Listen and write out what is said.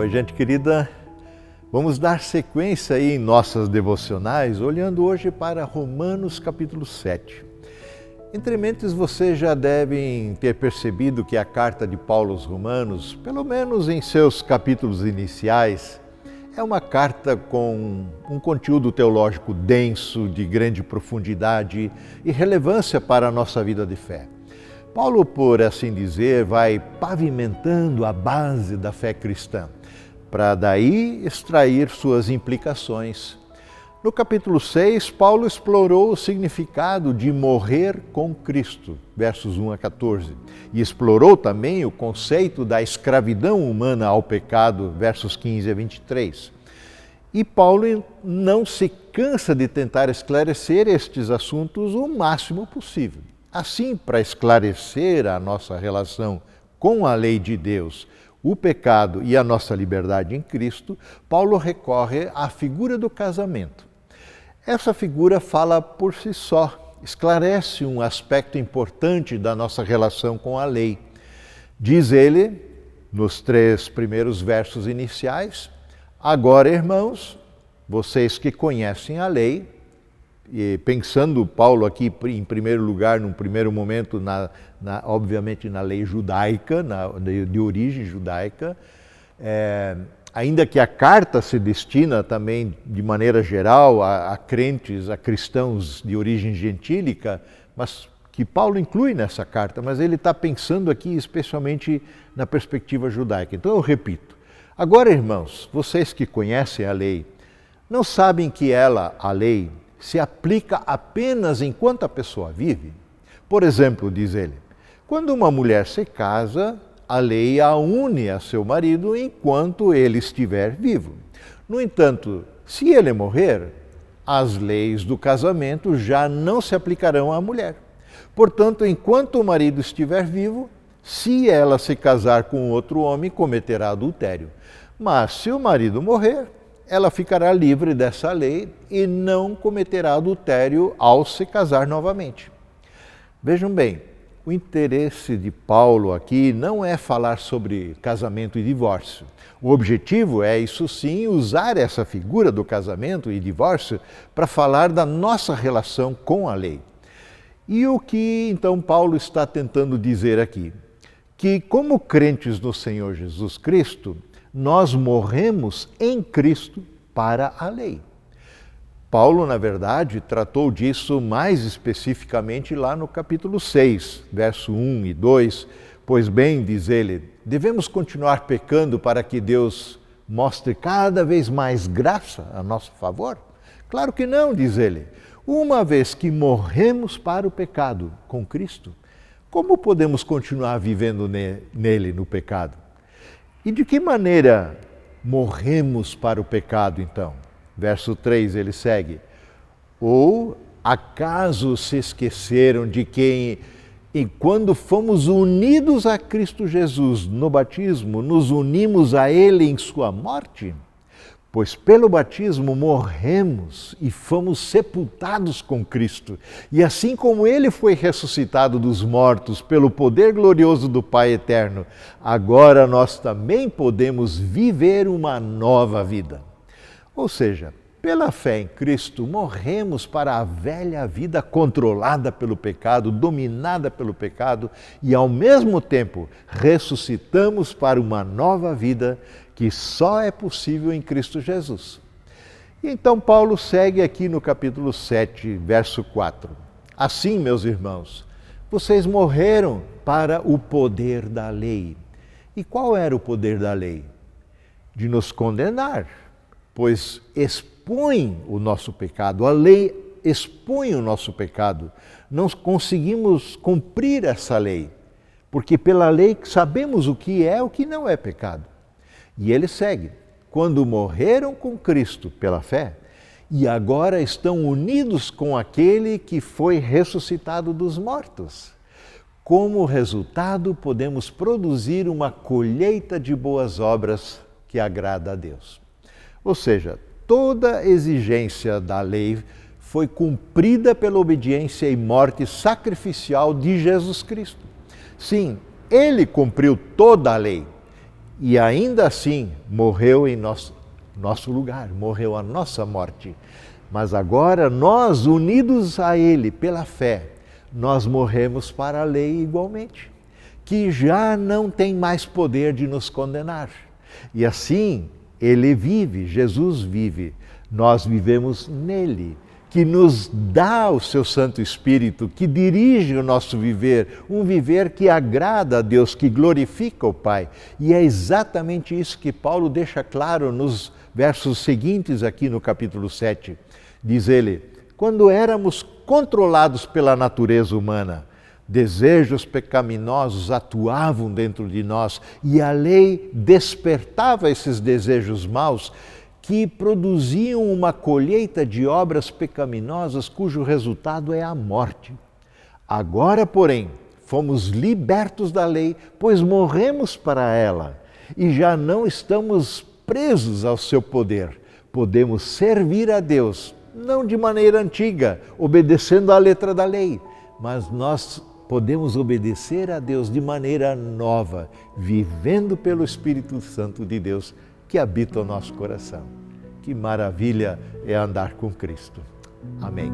Oi, gente querida. Vamos dar sequência aí em nossas devocionais, olhando hoje para Romanos capítulo 7. Entre mentes, vocês já devem ter percebido que a carta de Paulo aos Romanos, pelo menos em seus capítulos iniciais, é uma carta com um conteúdo teológico denso, de grande profundidade e relevância para a nossa vida de fé. Paulo, por assim dizer, vai pavimentando a base da fé cristã, para daí extrair suas implicações. No capítulo 6, Paulo explorou o significado de morrer com Cristo, versos 1 a 14, e explorou também o conceito da escravidão humana ao pecado, versos 15 a 23. E Paulo não se cansa de tentar esclarecer estes assuntos o máximo possível. Assim, para esclarecer a nossa relação com a lei de Deus, o pecado e a nossa liberdade em Cristo, Paulo recorre à figura do casamento. Essa figura fala por si só, esclarece um aspecto importante da nossa relação com a lei. Diz ele, nos 3 primeiros versos iniciais: agora, irmãos, vocês que conhecem a lei, e pensando Paulo aqui em primeiro lugar, num primeiro momento, obviamente na lei judaica, de origem judaica, ainda que a carta se destina também de maneira geral a crentes, a cristãos de origem gentílica, mas que Paulo inclui nessa carta, mas ele está pensando aqui especialmente na perspectiva judaica. Então eu repito, agora, irmãos, vocês que conhecem a lei, não sabem que ela, a lei, se aplica apenas enquanto a pessoa vive? Por exemplo, diz ele, quando uma mulher se casa, a lei a une a seu marido enquanto ele estiver vivo. No entanto, se ele morrer, as leis do casamento já não se aplicarão à mulher. Portanto, enquanto o marido estiver vivo, se ela se casar com outro homem, cometerá adultério. Mas se o marido morrer, ela ficará livre dessa lei e não cometerá adultério ao se casar novamente. Vejam bem, o interesse de Paulo aqui não é falar sobre casamento e divórcio. O objetivo é, isso sim, usar essa figura do casamento e divórcio para falar da nossa relação com a lei. E o que então Paulo está tentando dizer aqui? Que como crentes no Senhor Jesus Cristo, nós morremos em Cristo para a lei. Paulo, na verdade, tratou disso mais especificamente lá no capítulo 6, verso 1 e 2. Pois bem, diz ele, devemos continuar pecando para que Deus mostre cada vez mais graça a nosso favor? Claro que não, diz ele. Uma vez que morremos para o pecado com Cristo, como podemos continuar vivendo nele, no pecado? E de que maneira morremos para o pecado, então? Verso 3, ele segue. Ou acaso se esqueceram de que, quando fomos unidos a Cristo Jesus no batismo, nos unimos a Ele em sua morte? Pois pelo batismo morremos e fomos sepultados com Cristo. E assim como Ele foi ressuscitado dos mortos pelo poder glorioso do Pai eterno, agora nós também podemos viver uma nova vida. Ou seja, pela fé em Cristo, morremos para a velha vida controlada pelo pecado, dominada pelo pecado, e ao mesmo tempo ressuscitamos para uma nova vida que só é possível em Cristo Jesus. E então Paulo segue aqui no capítulo 7, verso 4. Assim, meus irmãos, vocês morreram para o poder da lei. E qual era o poder da lei? De nos condenar, pois expõe o nosso pecado. A lei expõe o nosso pecado. Não conseguimos cumprir essa lei, porque pela lei sabemos o que é e o que não é pecado. E ele segue, quando morreram com Cristo pela fé, e agora estão unidos com aquele que foi ressuscitado dos mortos. Como resultado, podemos produzir uma colheita de boas obras que agrada a Deus. Ou seja, toda exigência da lei foi cumprida pela obediência e morte sacrificial de Jesus Cristo. Sim, ele cumpriu toda a lei. e ainda assim morreu em nosso lugar, morreu a nossa morte. Mas agora nós, unidos a Ele pela fé, nós morremos para a lei igualmente, que já não tem mais poder de nos condenar. E assim, Ele vive, Jesus vive, nós vivemos nele, que nos dá o seu Santo Espírito, que dirige o nosso viver, um viver que agrada a Deus, que glorifica o Pai. E é exatamente isso que Paulo deixa claro nos versos seguintes aqui no capítulo 7. Diz ele: quando éramos controlados pela natureza humana, desejos pecaminosos atuavam dentro de nós e a lei despertava esses desejos maus que produziam uma colheita de obras pecaminosas cujo resultado é a morte. Agora, porém, fomos libertos da lei, pois morremos para ela e já não estamos presos ao seu poder. Podemos servir a Deus, não de maneira antiga, obedecendo à letra da lei, mas nós podemos obedecer a Deus de maneira nova, vivendo pelo Espírito Santo de Deus que habita o nosso coração. Que maravilha é andar com Cristo. Amém.